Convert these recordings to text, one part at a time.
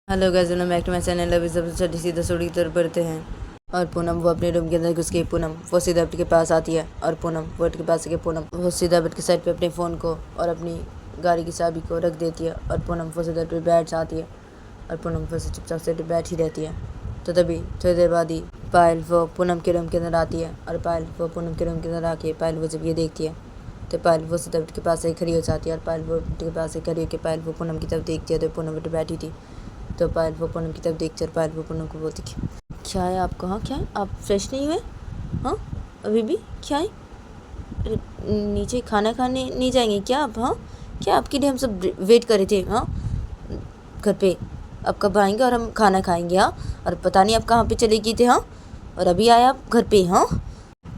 Hello guys, welcome back to my channel. अभी सबसे सीधा सड़क की तरफ बढ़ते हैं और पूनम वो अपने रूम के अंदर घुस गई। पूनम वो सीधा बेड के पास आती है और पूनम बेड के पास आके पूनम वो सीधा बेड के साइड पे अपने फ़ोन को और अपनी गाड़ी की चाबी को रख देती है और पूनम वो सीधा पे बैठ जाती है और पूनम वो से चुपचाप से बैठ ही रहती है। तो तभी थोड़ी देर बाद ही पायल वो पूनम के रूम के अंदर आती है और पायल वो पूनम के रूम के अंदर आके पायल वो जब ये देखती है तो पायल वो सीधा बेड के पास से खड़ी हो जाती है और पायल वो बेड के पास से खड़ी होकर पायल वो पूनम की तरफ देखती है तो पूनम बेड बैठी थी। तो पायल वो पूनम की तरफ देखती है और पायल वो पूनम को बोलती क्या है आपको, हाँ क्या है, आप फ्रेश नहीं हुए, हाँ अभी भी क्या है, नीचे खाना खाने नहीं जाएंगे क्या आप, हाँ क्या आपके लिए हम सब वेट कर रहे थे, हाँ घर पे आप कब आएंगे और हम खाना खाएंगे, हाँ और पता नहीं आप कहाँ पे चले गए थे, हाँ और अभी आए आप घर पे, हाँ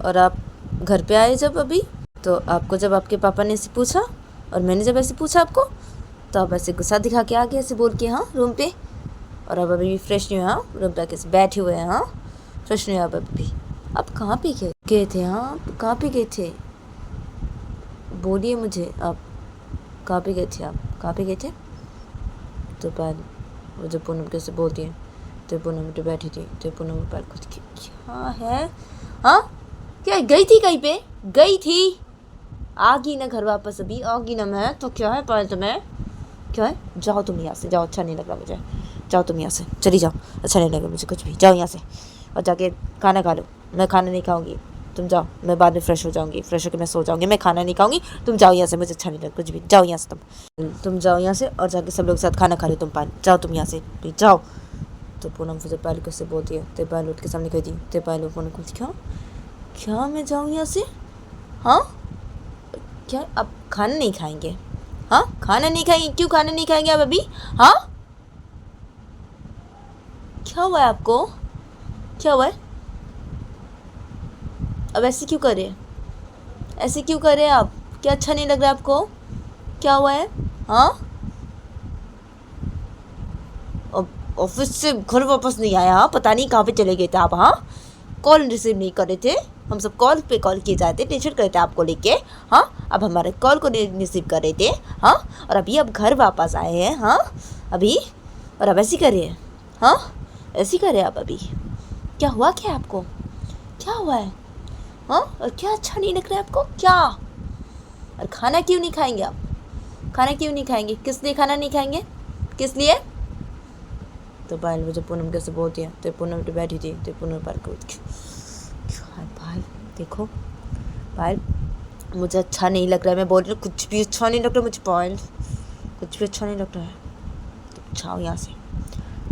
और आप घर पे आए जब अभी तो आपको जब आपके पापा ने ऐसे पूछा और मैंने जब ऐसे पूछा आपको तो आप ऐसे गुस्सा दिखा के आ गए ऐसे बोल के, हाँ रूम पे, और अब अभी भी फ्रेश नहीं हुए, हाँ रूम पे कैसे बैठे हुए हैं, हाँ फ्रेश नहीं हुआ अब अभी भी। आप कहाँ पे गए थे, हाँ आप कहाँ पे गए थे, बोलिए मुझे आप कहाँ पे गए थे, आप कहाँ पे गए थे। तो पायल वो जब पूनम कैसे बोलती है तो पूनम तो बैठी थी तो पूनम पायल कुछ क्या है, हाँ क्या गई थी कहीं पे, गई थी, आ गई ना घर वापस, अभी आ गई ना मैं, तो क्या है पायल तुम्हें, क्या है, जाओ तुम यहाँ से जाओ, अच्छा नहीं लग रहा मुझे, जाओ तुम यहाँ से चली जाओ, अच्छा नहीं लग रहा मुझे कुछ भी, जाओ यहाँ से और जाके खाना खा लो। मैं खाना नहीं खाऊंगी, तुम जाओ, मैं बाद में फ्रेश हो जाऊंगी, फ्रेश होकर मैं सो जाऊंगी, मैं खाना नहीं खाऊंगी, तुम जाओ यहाँ से, मुझे अच्छा नहीं लग कुछ भी, जाओ यहाँ से तुम जाओ यहाँ से और जाके सब लोग के साथ खाना खा लो, तुम पायल जाओ तुम यहाँ से प्लीज जाओ। तो पूनम फिर पायल को से बोलती है तो पायल उठ के सामने कहती तो पायल पूनम को क्या क्या मैं जाऊँ यहाँ से, हाँ क्या आप खाना नहीं खाएंगे, हाँ खाना नहीं खाएंगे, क्यों खाना नहीं खाएंगे आप अभी, हाँ क्या हुआ है आपको, क्या हुआ है, अब ऐसे क्यों कर रहे हैं, ऐसे क्यों कर रहे हैं आप, क्या अच्छा नहीं लग रहा है आपको, क्या हुआ है, हाँ अब ऑफिस से घर वापस नहीं आया, हाँ पता नहीं कहाँ पे चले गए थे आप, हाँ कॉल रिसीव नहीं कर रहे थे, हम सब कॉल पे कॉल किए जाते टेंशन करते आपको लेके, हाँ अब हमारे कॉल को रिसीव कर रहे थे, हाँ और अभी अब घर वापस आए हैं, हाँ अभी और अब ऐसे कर रहे हैं, हाँ ऐसे कर रहे हैं आप अभी, क्या हुआ, क्या आपको क्या हुआ है, हाँ और क्या अच्छा नहीं लग रहा है आपको क्या, और खाना क्यों नहीं खाएंगे आप, खाना क्यों नहीं खाएंगे, किस लिए खाना नहीं खाएंगे, किस लिए। तो पायल मुझे पूनम कैसे बोलती है तो पूनम तो बैठी थी तो पूनम पायल को पायल देखो पायल मुझे अच्छा नहीं लग रहा है, मैं बोल रही हूँ कुछ भी अच्छा नहीं लग रहा मुझे पायल, कुछ भी अच्छा नहीं लग रहा है, तो जाओ यहाँ से,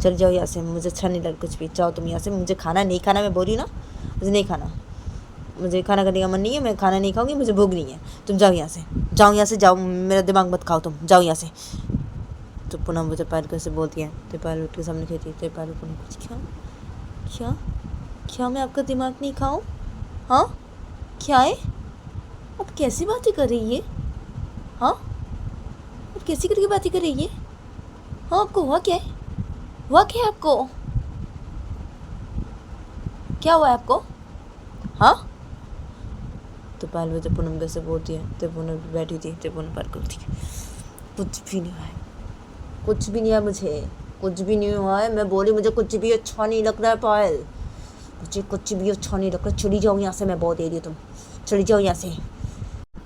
चल जाओ यहाँ से, मुझे अच्छा नहीं लग कुछ भी, जाओ तुम यहाँ से, मुझे खाना नहीं खाना, मैं बोल रही हूँ ना मुझे नहीं खाना, मुझे खाना खाने का मन नहीं है, मैं खाना नहीं खाऊंगी, मुझे भूख नहीं है, तुम जाओ यहाँ से, जाओ यहाँ से जाओ, मेरा दिमाग मत खाओ, तुम जाओ यहाँ से। तो पूनम मुझे पायल कैसे बोलती है तो पायल उठ के सामने कहती है तो पायल पूनम कुछ क्या क्या क्या मैं आपका दिमाग नहीं खाऊं, हाँ क्या है, आप कैसी बातें कर रही है, हाँ आप कैसी करके बातें कर रही है, हाँ आपको हुआ क्या है, हुआ क्या है आपको, क्या हुआ है आपको, हाँ। तो पायल मुझे पूनम कैसे बोलती है तो पूनम बैठी थी तो पूनम पायल को कुछ भी नहीं हुआ है, कुछ भी नहीं है, मुझे कुछ भी नहीं हुआ है, मैं बोली मुझे कुछ भी अच्छा नहीं लग रहा है पायल, मुझे कुछ भी अच्छा नहीं लग रहा, चली जाओ यहाँ से, मैं बहुत दे रही हूँ, तुम चली जाओ यहाँ से।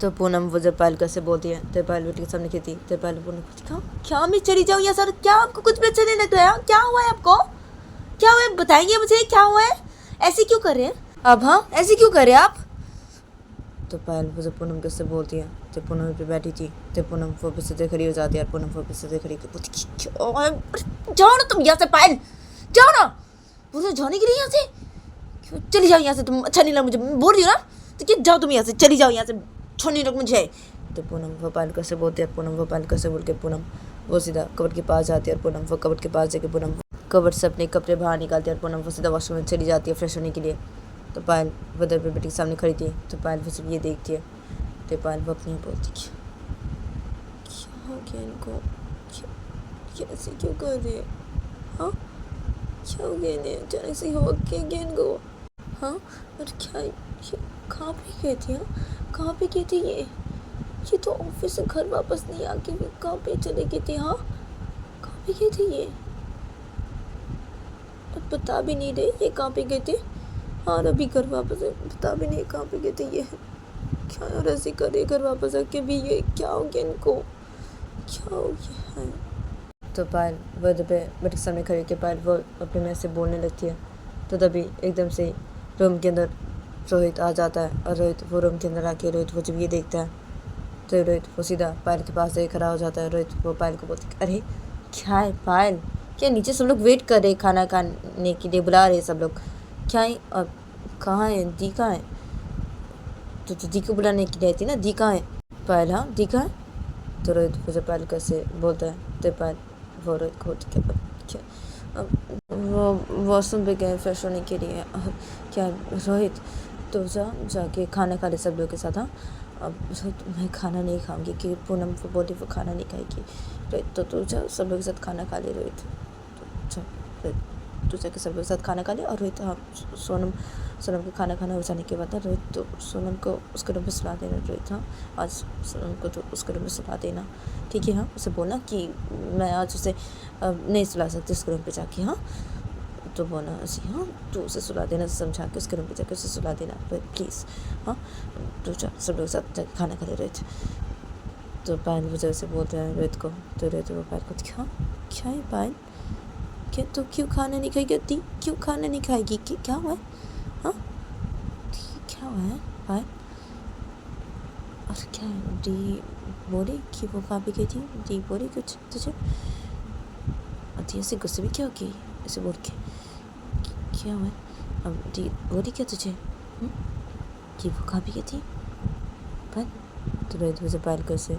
तो पूनम वो जब पायल कैसे बोलती है तो पायल बेटी के सामने कहती तो पायल पूनम कुछ क्या क्या मैं चली जाऊँ यहाँ सर, क्या आपको कुछ भी अच्छा नहीं लग रहा है, क्या हुआ है आपको, क्या हुआ है बताएंगे मुझे, क्या हुआ है, ऐसे क्यों कर रहे हैं अब, हाँ ऐसे क्यों कर रहे हैं आप। तो पायल वो जब पूनम कैसे बोलती है तो पूनम पे बैठी थी तो पूनम वो से खड़ी हो जाती है और पूनम वो से खड़ी जाओ ना तुम यहाँ से पायल, जाओ ना, बोलो जाने के लिए यहाँ से, क्यों चली जाओ यहाँ से, तुम अच्छा नहीं लगा मुझे, बोल रही हो ना, तो क्या जाओ तुम यहाँ से, चली जाओ यहाँ से, अच्छा नहीं लग मुझे। तो पूनम वो पायल कैसे बोलती है, पूनम वो पायल कैसे बोल के पूनम वो सीधा कबट के पास जाती है और पूनम वो कबट के पास जाके पूनम कबट से अपने कपड़े बाहर निकालती है और पूनम वो सीधा वॉशरूम में चली जाती है फ्रेश होने के लिए। तो पायल वो दर पे बेटी के सामने खड़ी थी तो पायल वो सब ये देखती है तो पायल वो अपनी बोलती क्या हो गया इनको, कैसे क्यों कर रहे हैं, हाँ क्या हो गया इन्हें अचानक से, हो गया इनको, हाँ और क्या ये कहाँ पे गए थे, हाँ कहाँ पे गए थे ये तो ऑफिस से घर वापस नहीं आके भी कहाँ पे चले गए थे, हाँ कहाँ पे गए थे ये, बता भी नहीं रहे ये कहाँ पे गए थे। और अभी घर वापस बता भी नहीं कहाँ पे गए थे ये। क्या और ऐसे करे घर वापस आके भी, ये क्या हो गया इनको, क्या हो गया है। तो पायल वो पे बेड के सामने खड़ी के पायल वो अपने में से बोलने लगती है। तो तभी एकदम से रूम के अंदर रोहित आ जाता है और रोहित वो रूम के अंदर आके रोहित वो जब ये देखता है तो रोहित वो सीधा पायल के पास से खड़ा हो जाता है। रोहित वो पायल को बोलते अरे क्या है पायल, क्या नीचे सब लोग वेट कर रहे खाना खाने के लिए, बुला रहे सब लोग, क्या है और कहाँ है दी, कहाँ है। तो दी को बुलाने की रहती ना, दी कहाँ है पायल, हाँ दी कहाँ है। तो रोहित मुझे पायल कैसे बोलता है तो पायल वो रोहित को क्या वो वॉशरूम पे गए फ्रेश होने के लिए। क्या रोहित तो जाके खाना खा ले सब लोग के साथ। हाँ अब रोहित मैं खाना नहीं खाऊंगी कि पूनम वो बोली वो खाना नहीं खाएगी। रोहित तो तू जा सब लोग के साथ खाना खा ले। रोहित तो रोहित तू जाके सब लोग के साथ खाना खा ले। और रोहित हाँ सोनम के खाना खाना हो जाने के बाद रोहित तो सोनम को उसके रूम में सुला देना। रोहित हाँ आज सोनम को तो उसके रूम में सुला देना, ठीक है। हाँ उसे बोलना कि मैं आज उसे नहीं सुला सकती उसके रूम पे जाके। हाँ तो बोलना ऐसे, हाँ तो उसे सुला देना, समझा के उसके रूम पे जाके उसे सुला देना रोहित प्लीज़। हाँ तो सब लोग साथ जाके खाना खा ले रोहित। तो पायल वजह से बोलते हैं रोहित को। तो रोहित वो पायल को क्या है पायल, क्या तो क्यों खाना नहीं खाएगी दी, क्यों खाना नहीं खाएगी, क्या हुआ है। हाँ क्या हुआ है पायल, और क्या दी बोली कि वो कहाँ पे गई थी, दी बोली कुछ तुझे, दी ऐसे गुस्से में क्या हो गई ऐसे बोल के, क्या हुआ है अब दी बोली क्या तुझे कि वो कहाँ पे गई थी पायल। तो रोहित मुझे पायल को ऐसे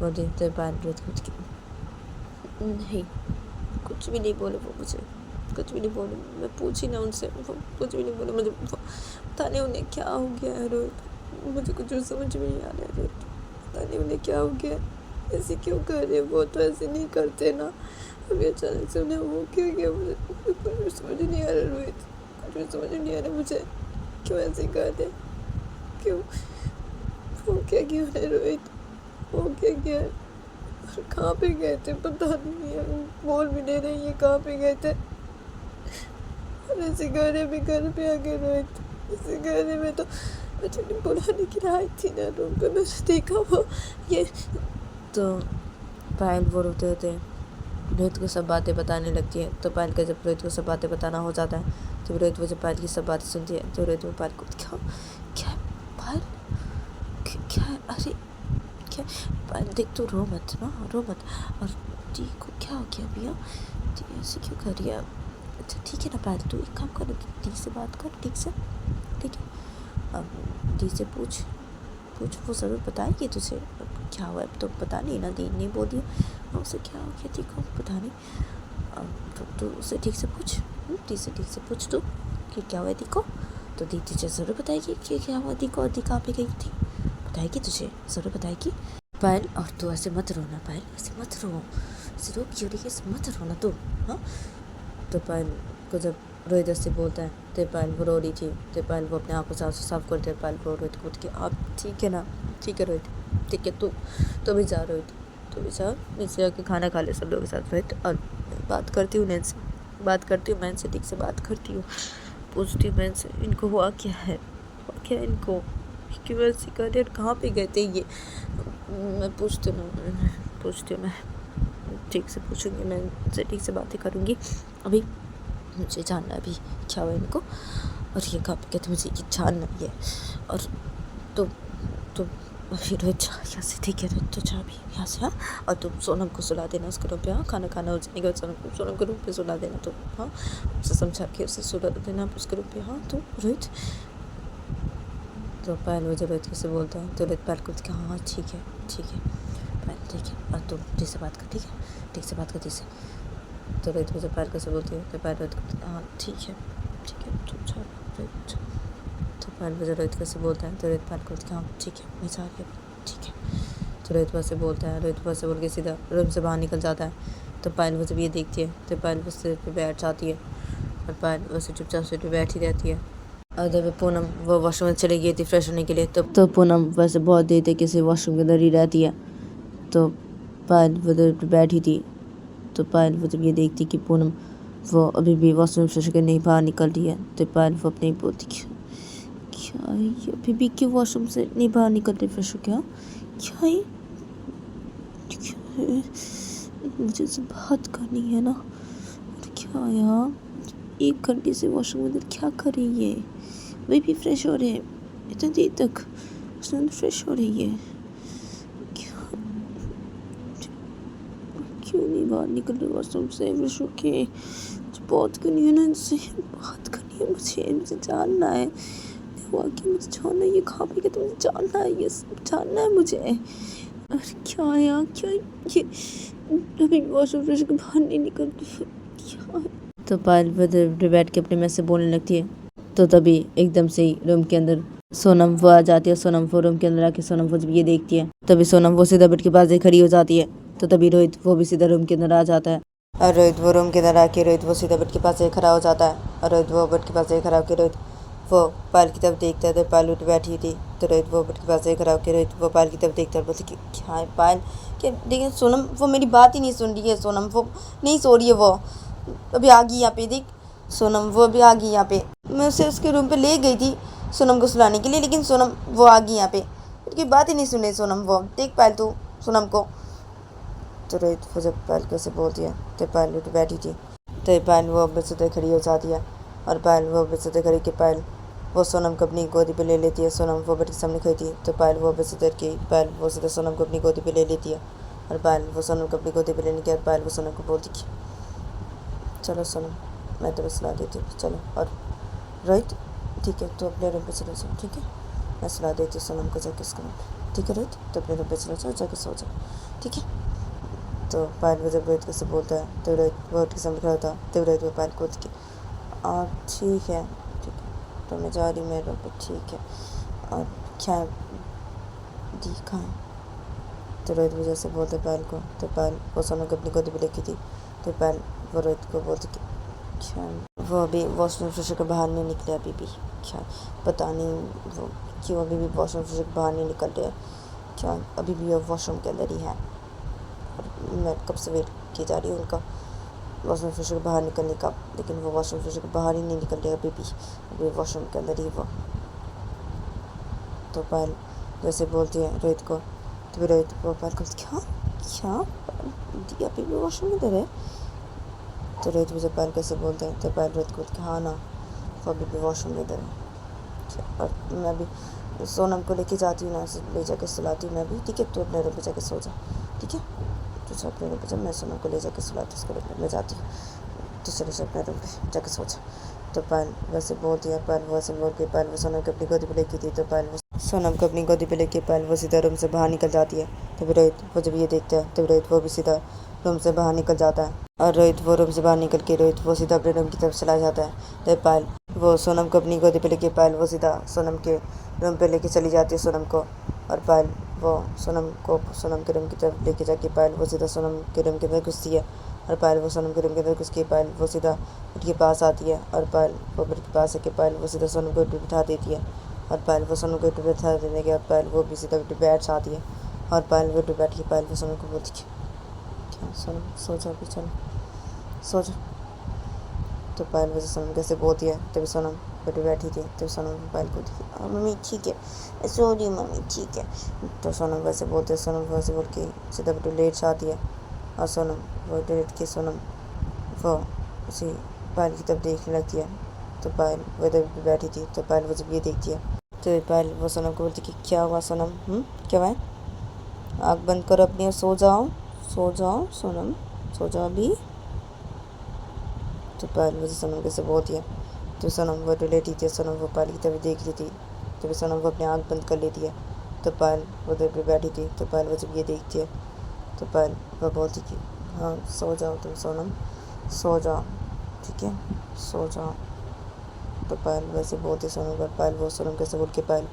बोली तो पायल रोहित कुछ नहीं कुछ भी नहीं बोले, वो मुझे कुछ भी नहीं बोले, मैं पूछी ना उनसे, वो कुछ भी नहीं बोले मुझे, पता नहीं उन्हें क्या हो गया है रोहित, मुझे कुछ समझ में नहीं आ रहा है रोहित, पता नहीं उन्हें क्या हो गया, ऐसे क्यों कर रहे, वो तो ऐसे नहीं करते ना, अभी अचानक से उन्हें वो क्या गया, मुझे कुछ भी समझ नहीं आ रहा रोहित, कुछ भी समझ नहीं आ रहा मुझे, क्यों ऐसे कर रहे, क्यों वो क्या किया है रोहित, वो क्या किया है, और कहाँ पे गए थे पता नहीं है, बोल भी नहीं रही है कहाँ पे गए थे, और ऐसे घर पे आ गए रोहित, ऐसे घर में तो मैं बुलाने की आई थी ना रूम पे, मैंने देखा वो ये। तो पायल वो रोते होते रोहित को सब बातें बताने लगती है। तो पायल का जब रोहित को सब बातें बताना हो जाता है तो रोहित वो जब पायल की सब बातें सुनती है तो रोहित वो पायल को क्या पायल क्या अरे क्या पायल देख तो रो मत ना, रो मत, और दी को क्या हो गया भैया, दी ऐसे क्यों कर रही है, अच्छा ठीक है ना पायल तू एक काम कर, दी से बात कर ठीक से, ठीक है अब दी से पूछ वो ज़रूर बताएगी तुझे क्या हुआ है, तो पता नहीं ना दी नहीं बोली उसे क्या हो गया दी को पता नहीं, तो तू उसे ठीक से पूछ, दी से ठीक से पूछ तू कि क्या हुआ दी को, तो दी तुझे ज़रूर बताएगी कि क्या हुआ दी को, और दी कहाँ पे गई थी बताएगी तुझे, ज़रूर बताएगी पायल। और तू ऐसे मत रोना पायल, ऐसे मत रो, ऐसे रो क्यों रही है, ऐसे मत रोना तू। हाँ तो पायल को जब रोहित से बोलता है तो पायल वो रो रही थी, तो पायल वो अपने आप को साफ करते हैं, पायल वो रोहित को कि आप ठीक है ना, ठीक है रोहित, ठीक है तू भी जा रोहित, तू भी जा नीचे जाके खाना खा ले सब लोगों के साथ रोहित, और बात करती हूँ नैन से, बात करती हूँ मैं इनसे, ठीक से बात करती हूँ, पूछती हूँ मैं इनसे इनको हुआ क्या है, क्या इनको क्यों ऐसी कर रहे, कहाँ पे गए थे ये, मैं पूछती हूँ मैं ठीक से पूछूंगी, मैं इनसे ठीक से बातें करूँगी, अभी मुझे जानना भी क्या हुआ इनको, और ये कब कहते मुझे ये जानना भी है, और तो फिर रोहित जा यहाँ से, ठीक है तो जा भी यहाँ से। हाँ और तुम सोनम को सुला देना उसके रूम पे, हाँ खाना खाना हो जाने के बाद सोनम के रूम पे सुला देना, तो हाँ उसे समझा के उसे सुला देना उसके रूम पे। हाँ तो रोहित तो पायल मुझे रोहित कैसे बोलता है, तो रोहित पायल को हाँ ठीक है पायल ठीक है, और तुम ठीक से बात कर, ठीक से बात कर, ठीक से। तो रोहित मुझे पायल कैसे बोलती है, तो पायल रोहित को हाँ ठीक है तुम जा रोहित, तो पायल मुझे रोहित कैसे बोलता है, तो रोहित पायल को हाँ ठीक है मैं जा रही हूँ, ठीक है। तो रोहित वैसे बोलता है, रोहित वैसे बोल के सीधा रूम से बाहर निकल जाता है। तो पायल मुझे ये देखती है, तो पायल वैसे पे बैठ जाती है, और पायल वैसे चुपचाप से बैठी रहती है। और जब पूनम वो वॉशरूम में चली गई थी फ्रेश होने के लिए, तो पूनम वैसे बहुत देर तक किसी वॉशरूम के अंदर ही रहती है। तो पायल उधर बैठी थी, तो पायल वो जब ये देखती कि पूनम वो अभी भी वॉशरूम से होकर नहीं बाहर निकल रही है। तो पायल वो अपने बोलती क्या है ये, अभी भी क्यों वॉशरूम से नहीं बाहर निकल रही फ्रेश हो? क्या क्या है, क्या है? मुझे से बात करनी है ना। और क्या यार, 1 घंटे से वॉशरूम में अंदर क्या कर रही है? वही भी फ्रेश हो रहे हैं इतनी देर तक, उसमें अंदर फ्रेश हो रही है। क्या, क्यों नहीं बाहर निकल रही वॉशरूम से फ्रेश होके? बात करनी है ना इनसे, बात करनी है मुझे जानना है हुआ कि मुझे जानना है ये कहाँ पे गया, तो मुझे जानना है, ये सब जानना है मुझे। अरे क्या यार, क्या ये अभी वॉशरूम फ्रेश के बाहर नहीं निकल क्या? तो पायल बैठ के अपने में से बोलने लगती है। तो तभी एकदम से ही रूम के अंदर सोनम वो आ जाती है। सोनम वो रूम के अंदर आके सोनम वो जब ये देखती है, तभी सोनम वो सीधा बेड के पास ही खड़ी हो जाती है। तो तभी रोहित वो भी सीधा रूम के अंदर आ जाता है। और रोहित वो रूम के अंदर आके रोहित वो सीधा बेड के पास ही खड़ा हो जाता है। और रोहित वो बेड के पास ही खड़ा होकर रोहित वो पायल की तरफ देखता है। तो पायल उठ बैठी थी। तो रोहित वो बेड के पास ही खड़ा होकर रोहित वो पायल की तरफ देखता है और बोलते कि क्या है पायल, क्या देखिए सोनम वो मेरी बात ही नहीं सुन रही है। सोनम वो नहीं सो रही है, वो अभी आ गई यहाँ पे, देख सोनम वो अभी आ गई यहाँ पे। मैं उसे उसके रूम पे ले गई थी सोनम को सुलाने के लिए, लेकिन सोनम वो आ गई यहाँ पे, उसकी बात ही नहीं सुन रही सोनम। वो देख पायल तू सोनम को। तो रोहित वो जब पायल को ऐसे बोल दिया तो पायल उठ बैठी थी। तो पायल वो बेसुधे खड़ी हो जाती है। और पायल वो बेसुधे खड़ी के पायल वो सोनम को अपनी गोदी पे ले लेती है। सोनम वो बेड के सामने खड़ी थी। तो पायल वो बेसुधे की पायल वो सीधे सोनम को अपनी गोदी पे ले लेती है। और पायल वो सोनम को अपनी गोदी पे लेने के बाद पायल वो सोनम को बोलती कि चलो सोनम मैं तुम्हें सुला देती हूँ, चलो। और रोहित ठीक है तो अपने रूम पे चले जाओ, ठीक है मैं सुला देती हूँ सोनम को जाके उसके रूम पे, ठीक है रोहित तो अपने रूम पे चले जाओ, जाके सो जाओ, ठीक है। तो पायल वो जब रोहित को से बोलता है तो रोहित वो उठ के सामने खड़ा होता है। तो रोहित वो पायल को ठीक है तो मैं जा रही मेरे रूम पे, ठीक है। और क्या दिखा है? तो रोहित वजह से बोलते पायल को। तो पायल वो सोनम को अपनी गोदी पे लेके थी। तो पायल वो रोहित को बोलती कि क्या वो अभी वॉशरूम से के बाहर नहीं निकले अभी भी, क्या पता नहीं वो क्यों अभी भी वॉशरूम से बाहर नहीं निकल रहे, क्या अभी भी वो वॉशरूम के अंदर ही है। और मैं कब से वेट की जा रही हूँ उनका वॉशरूम से बाहर निकलने का, लेकिन वो वॉशरूम से बाहर ही नहीं निकल रहे अभी भी, अभी वॉशरूम के अंदर ही वो। तो पायल वैसे बोलती है रोहित को। तो फिर रोहित को पायल को क्या क्या दिया अभी भी वॉशरूम के अंदर है? तो रोहित मुझे पायल कैसे बोलते हैं। तो पायल रोहित को हाँ ना वो अभी भी वॉशरूम के अंदर है। और मैं अभी सोनम को लेके जाती हूँ ना, ले जाके सुलाती हूँ मैं भी, ठीक है तो अपने रूम पे जाके सो जा, ठीक है तो अपने रूम पे जब मैं सोनम को ले जाके सुलाती हूँ उसके रूम में जाती हूँ, तो चले जाओ अपने रूम पे जाके सो जा। तो पायल वैसे बोलती है। पायल वैसे बोल के पायल वो सोनम को अपनी गोदी पे लेके थी। तो पायल वो सोनम को अपनी गोदी पे लेके पायल वो सीधा रूम से बाहर निकल जाती है। तो फिर रोहित वो जब ये देखता है तो रोहित वो भी सीधा रूम से बाहर निकल जाता है। और रोहित वो रूम से बाहर निकल के रोहित वो सीधा अपने रूम की तरफ चला जाता है। तो पायल वो सोनम को अपनी गोदी पे लेके पायल वो सीधा सोनम के रूम पे लेके चली जाती है सोनम को। और पायल वो सोनम को सोनम के रूम की तरफ लेके जाके पायल वो सीधा सोनम के रूम के अंदर घुसती है। और पायल वो सोनम के रूम के अंदर घुस के पायल वो सीधा बेड के पास आती है। और पायल वो बेड के पास आके पायल वो सीधा सोनम को बिठा देती है। और पायल वो सोनम को बिठा देने के बाद पायल वो भी सीधा बैठ जाती है। और पायल बेड पर बैठ के पायल वो सोनम को बोलती है क्या सोनम सो जाओ भी, चलो सो जाओ। तो पायल वैसे सोनम कैसे बोलती है। तभी सोनम बेड पर बैठी थी। तभी सोनम पायल को देखी मम्मी ठीक है सो रही मम्मी ठीक है। तो सोनम वैसे बोलते सोनम वैसे बोल के सीधा बेड पर लेट जाती है। और सोनम वो लेट के सोनम वो उसी पायल की तरफ देखने लगती है। तो पायल वो इधर पे बैठी थी। तो पायल वो जब ये देखती है तो पायल वो सोनम को बोलती कि क्या हुआ सोनम, क्या हुआ है? आँख बंद करो अपनी और सो जाओ सोनम सो जाओ अभी। तो पायल वैसे सोनम कैसे बोलती है। तो सोनम वो लेटी थी। सोनम वो पायल की तरफ देख रही थी। तो सोनम वो अपनी आँख बंद कर लेती है। तो पायल वो उधर पे बैठी थी। तो पायल वो जब ये देखती है तो पायल वो बोलती कि हाँ सो जाओ तुम सोनम सो जाओ, ठीक है सो जाओ। तो पायल वैसे बोलती सोनम पर पायल वो सोनम कैसे बोल के पायल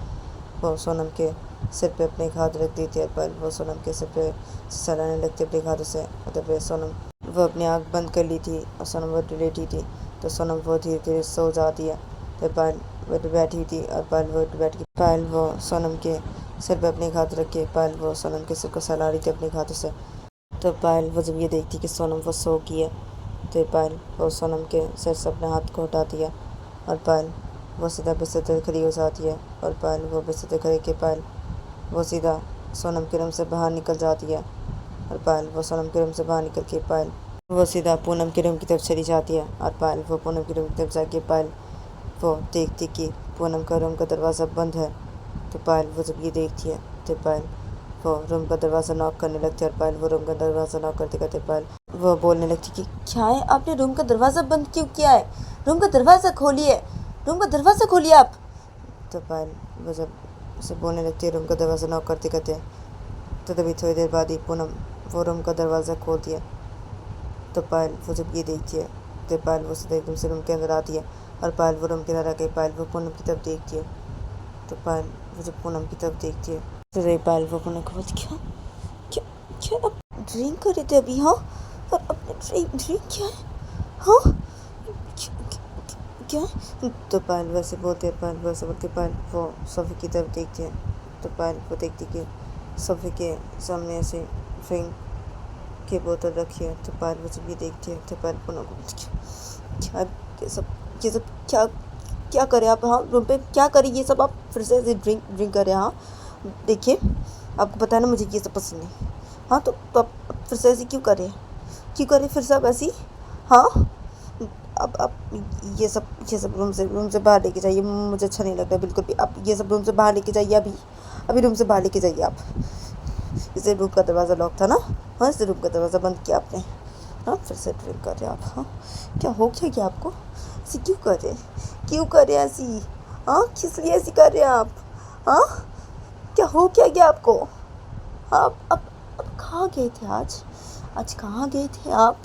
वो सोनम के सिर पे अपने हाथ रख देती है। पायल वो सोनम के सिर पे सहलाने लगती है अपने हाथों से। मतलब सोनम वो अपनी आँख बंद कर ली थी और सोनम वो लेटी थी। तो सोनम वो धीरे धीरे सो जाती है। तो पायल वो बैठी थी और पायल वो बैठ के पायल वो सोनम के सिर पे अपने हाथ रख के पायल वो सोनम के सिर को सहला रही थी अपने हाथों से। तो पायल वो जब ये देखती कि सोनम वो सो गई है तो पायल वो सोनम के सिर से अपने हाथ को हटाती है और पायल वो सीधा बिस्तर पर खड़ी हो जाती है और पायल वो बिस्तर पर खड़ी के पायल वो सीधा सोनम के रूम से बाहर निकल जाती है और पायल वो सोनम के रूम से बाहर निकल के पायल वो सीधा पूनम के रूम की तरफ चली जाती है और पायल वो पूनम के रूम की तरफ जाके पायल वो देखती कि पूनम का रूम का दरवाज़ा बंद है। तो पायल वो जब ये देखती है तो पायल वो रूम का दरवाज़ा नॉक करने लगती है और पायल वो रूम का दरवाज़ा नॉक करते करते पायल वो बोलने लगती कि क्या है, आपने रूम का दरवाज़ा बंद क्यों किया है? रूम का दरवाज़ा खोलिए, रूम का दरवाज़ा खोलिए आप। तो पायल वो जब उसे बोलने लगती है रूम का दरवाज़ा नॉक करते करते, तो तभी थोड़ी देर बाद ही पूनम वो रूम का दरवाज़ा खोलती है। तो पायल वो जब ये देखती है तो पायल वो सीधा एकदम से रूम के अंदर आती है और पायल वो रूम के अंदर आके पायल वो पूनम की तरफ देखती है। तो पायल वो जब पूनम की तरफ देखती है तो तभी पायल वो पूनम को बोलती क्या क्या क्या आप ड्रिंक कर रहे थे अभी? हाँ, और अपने ड्रिंक क्या है? हाँ क्या? तो पायल वैसे बोलते हैं, पायल वैसे बोल के पायल वो सोफे की तरफ देखती है। तो पायल वो देखती कि सोफे के सामने ऐसे ड्रिंक की बोतल रखी है। तो पायल वो जब ये देखती है तो पायल पूनम को क्या ये सब क्या क्या करें आप? हाँ, रूम पे क्या करें ये सब? आप फिर से ऐसे ड्रिंक करें? हाँ देखिए, आपको पता है ना मुझे ये सब पसंद नहीं। हाँ तो आप फिर से ऐसे क्यों करें फिर से आप ऐसी? हाँ अब ये सब रूम से बाहर लेके जाइए, मुझे अच्छा नहीं लगता बिल्कुल भी। आप ये सब रूम से बाहर लेके जाइए, अभी रूम से बाहर लेके जाइए आप। इसे रूम का दरवाज़ा लॉक था ना? हाँ, इसे रूम का दरवाज़ा बंद किया आपने। हाँ, फिर से ड्रिंक कर रहे आप? हाँ, क्या हो क्या आपको? ऐसी क्यों कर रहे ऐसी? हाँ, किस लिए ऐसी कर रहे हैं आप? हाँ, क्या हो गया आपको? आप अब कहाँ गए थे आज कहाँ गए थे आप?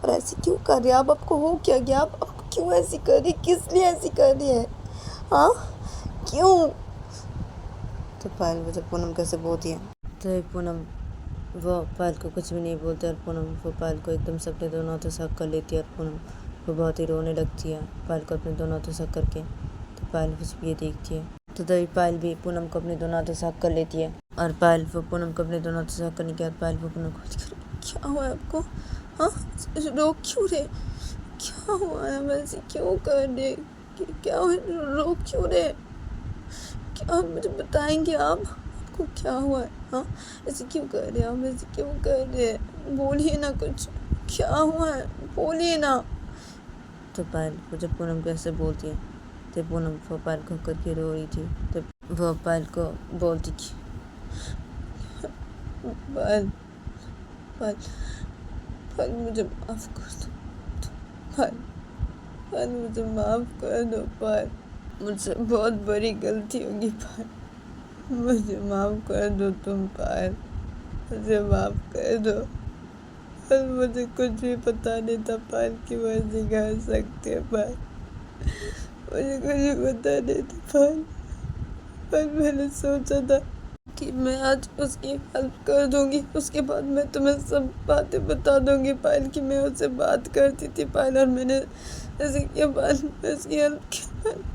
और ऐसे क्यों कर रहे हैं आप? आपको हो क्या गया? आप क्यों ऐसी कर रही? किस लिए ऐसी कर रही है? हाँ, क्यों? तो पायल वो जब पूनम कैसे बोलती है तो पूनम वो पायल को कुछ भी नहीं बोलते और पूनम वो पायल को एकदम से अपने दोनों हाथों से हक कर लेती है और पूनम वो बहुत ही रोने लगती है पायल को अपने दोनों हाथों से हक करके। तो पायल वो ये देखती है तो तभी पायल भी पूनम को अपने दोनों हाथों से हक कर लेती है और पायल वो पूनम को अपने दोनों हाथों से हक करने के बाद पायल वो पूनम को क्या हुआ है आपको? हाँ, रो क्यों रहे? क्या हुआ है? वैसे क्यों कर रहे? क्या रो क्यों रहे? क्या मुझे बताएंगे आप? आपको क्या हुआ है? हाँ, ऐसे क्यों कर रहे हैं आप? ऐसे क्यों कर रहे हैं? बोलिए ना कुछ, क्या हुआ है? बोलिए ना। तो पायल वो जब पूनम कैसे बोलती है तो पूनम वो पायल को करके रो रही थी। तो वो पायल को बोलती कि पायल पायल पायल मुझे माफ़ कर दो। पायल मुझे माफ़ कर दो। पायल मुझसे बहुत बड़ी गलती होगी। पायल मुझे माफ़ कर दो तुम। पायल मुझे माफ़ कर दो। पायल मुझे कुछ भी पता नहीं था पायल की मर्जी कर सकती है। पायल मुझे कुछ भी पता नहीं था पायल। पायल मैंने सोचा था कि मैं आज उसकी हेल्प कर दूंगी, उसके बाद मैं तुम्हें सब बातें बता दूंगी पायल की मैं उससे बात करती थी पायल और मैंने ऐसे किया पायल, मैं उसकी हेल्प की।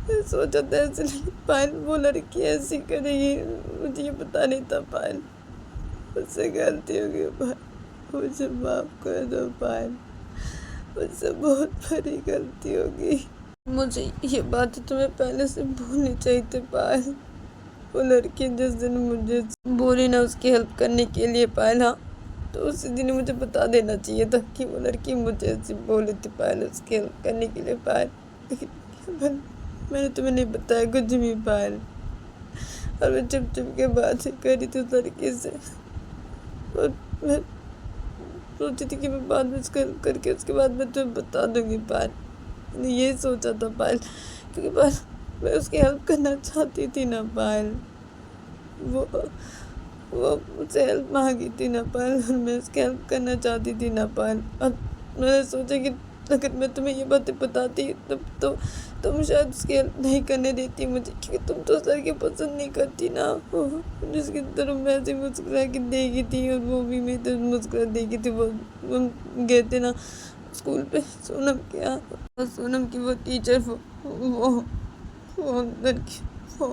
मैं सोचा था ऐसे नहीं पायल वो लड़की ऐसी करेगी, मुझे ये पता नहीं था पायल। मुझसे गलती हो गई पायल, मुझे माफ़ कर दो पायल। मुझसे बहुत बड़ी गलती हो गई। मुझे ये बात तुम्हें पहले से भूलनी चाहिए थी पायल। वो लड़की जिस दिन मुझे बोली ना उसकी हेल्प करने के लिए पायल, हाँ तो उसी दिन मुझे बता देना चाहिए था कि वो लड़की मुझे ऐसी बोली थी पायल उसकी हेल्प करने के लिए पायल। लेकिन मैंने तुम्हें नहीं बताया कुछ भी पायल और मैं चुप के बातें करी थी उस लड़की से और मैं सोची थी कि मैं बाद में उसको हेल्प करके उसके बाद मैं तुम्हें बता दूंगी पायल। मैंने यही सोचा था पायल, क्योंकि पायल मैं उसकी हेल्प करना चाहती थी ना पायल। वो मुझसे हेल्प मांगी थी ना पायल और मैं उसकी हेल्प करना चाहती थी ना पायल। और मैंने सोचा कि अगर मैं तुम्हें ये बातें बताती तब तो तुम शायद उसकी हेल्प नहीं करने देती मुझे, क्योंकि तुम तो उस लड़की पसंद नहीं करती ना। जिसकी तरफ मैं ऐसे मुस्कुरा के देखी थी और वो भी मेरी तरफ मुस्कुरा देखी थी। वो गए थे ना स्कूल पे सोनम के यहाँ, सोनम की वो टीचर वो लड़की वो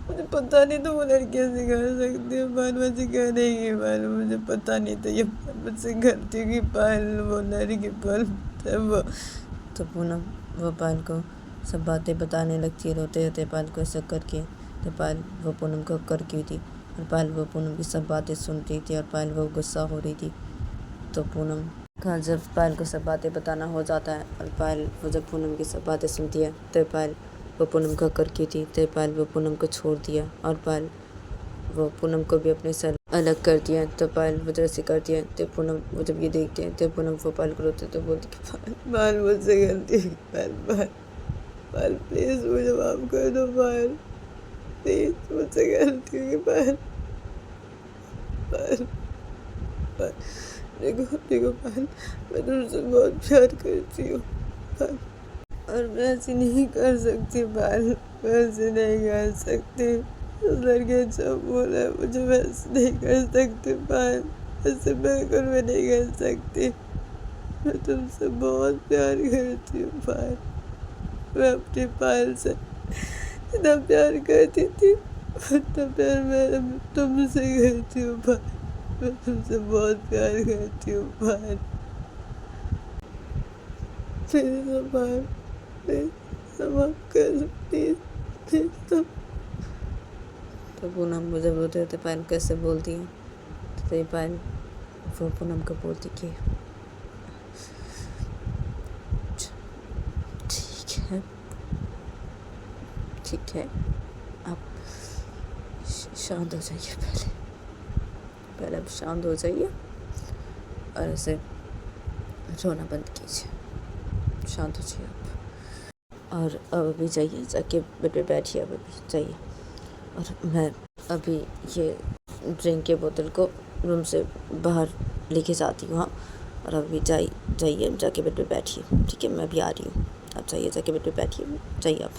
मुझे पता नहीं था वो लड़की ऐसे कर सकती है। पायल मुझे करेगी पायल, मुझे पता नहीं था ये मुझसे गलती की पायल वो लड़की। पायल तो पूनम वो पायल को सब बातें बताने लगती है, रोते रहते पायल को ऐसा करके। तो पायल वो पूनम को कर की थी और पायल वो पूनम की सब बातें सुन रही थी और पायल वो गुस्सा हो रही थी। तो पूनम का जब पायल को सब बातें बताना हो जाता है और पायल वो जब पूनम की सब बातें सुनती है तो पायल वो पूनम का कर की थी। तो पायल वो पूनम को छोड़ दिया और पायल वो पूनम को भी अपने से अलग कर दिया। तो पायल वो जैसे करती है तो पूनम वो जब ये देखते हैं तो पूनम वो पायल को रोते तो बोलती कि पायल मुझसे गलती है, पायल प्लीज़ मुझे माफ़ कर दो, पायल प्लीज़ मुझसे गलती है, पायल पायल पायल देखो देखो पायल, मैं तुमसे बहुत प्यार करती हूँ पायल, और मैं ऐसे नहीं कर सकती पायल, मैं ऐसे नहीं कर सकती। उस लड़के जो बोला है मुझे वैसे नहीं कर सकती पायल, ऐसे बिल्कुल भी नहीं कर सकती। मैं तुमसे बहुत प्यार करती हूँ पायल, मैं अपनी पायल से इतना प्यार करती थी, इतना प्यार मैं तुमसे करती हूँ पायल, मैं तुमसे बहुत प्यार करती हूँ पायल, प्लीज़ पायल, प्लीज़ माफ़ कर दो, प्लीज़ प्लीज़। तो पूनम मुझे रोते रहते पायल कैसे बोलती है तो ये पायल वो पूनम को बोलती कि ठीक है आप शांत हो जाइए, पहले आप शांत हो जाइए और ऐसे रोना बंद कीजिए, शांत हो जाइए आप, और अब अभी जाइए जाके बेड पे बैठिए, अब अभी जाइए और मैं अभी ये ड्रिंक के बोतल को रूम से बाहर लेके जाती हूँ। हाँ, और अभी जाइए जाके बेड पे बैठिए, ठीक है, मैं अभी आ रही हूँ, आप जाइए जाके बेड पे बैठिए, जाइए आप।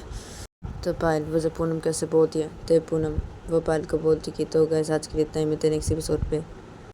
तो पायल वो जब पूनम कैसे बोलती है तो पूनम वो पायल को बोलती कि तो गैस आज के लिए इतना ही, मिलते हैं नेक्स्ट एपिसोड पे।